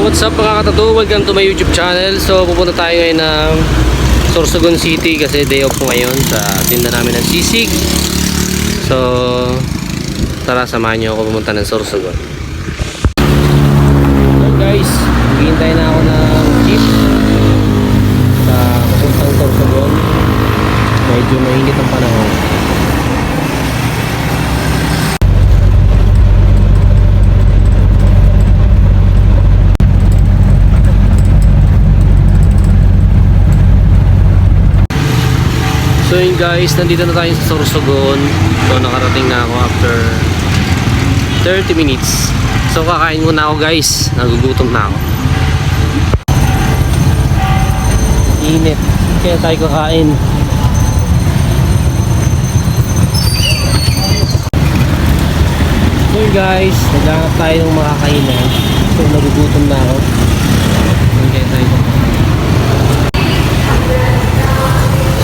What's up mga katatu? Welcome to my YouTube channel. So pupunta tayo ngayon ng Sorsogon City kasi day off ko ngayon sa tinda namin ng sisig. So tara, samahan nyo ako pumunta ng Sorsogon. So guys, hihintay na ako ng jeep sa papuntang Sorsogon. Medyo mainit ang panahon. So yun guys, nandito na tayo sa Sorsogon. So nakarating na ako after 30 minutes. So kakain muna ako guys, nagugutom na ako. Init, kaya tayo kakain. So yun guys, naghanap tayo ng makakainan. So nagugutom na ako. Kaya tayo kakain.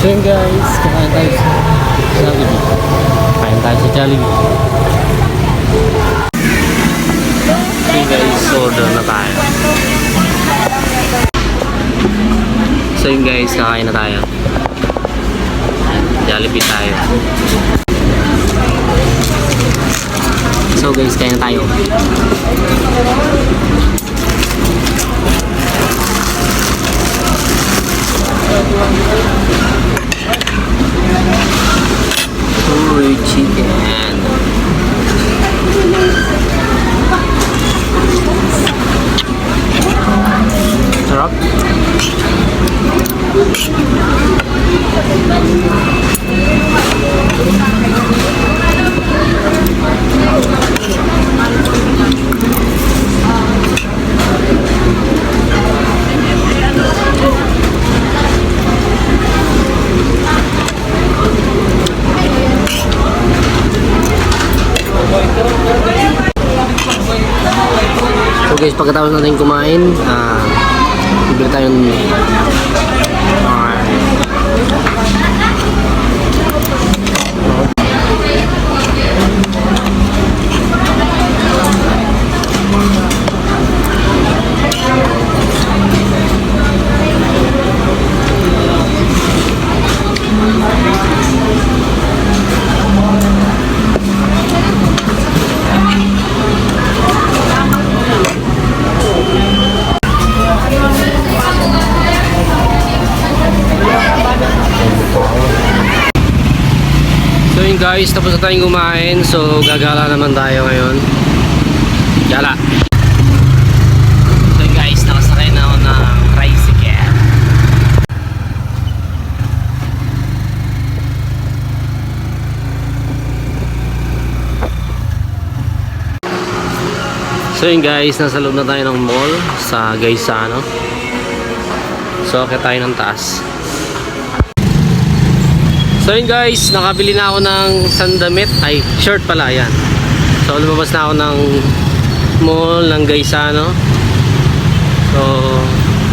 So yun guys, kakain tayo sa Jollibee. Kakain tayo sa Jollibee. So yun guys, order na tayo. So yun guys, kakain na tayo. Jollibee tayo. So guys, kain na tayo. Uy, chicken. Sarap. So guys, pagkatapos natin kumain, bibili tayong guys, tapos na tayong kumain. So gagala naman tayo ngayon. Gala. So guys, nakasakay na ako ng tricycle. So yun guys, nasa loob na tayo ng mall sa Gaisano. So akit tayo ng taas. So yun guys, nakabili na ako ng sandamit, ay shirt pala, yan. So lumabas na ako ng mall ng Gaisano. So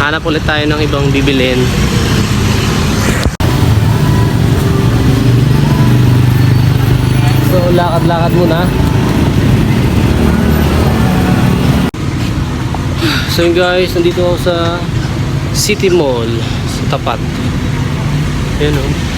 hanap ulit tayo ng ibang bibilin. So lakad-lakad muna. So yun guys, nandito ako sa City Mall sa tapat. Yan o.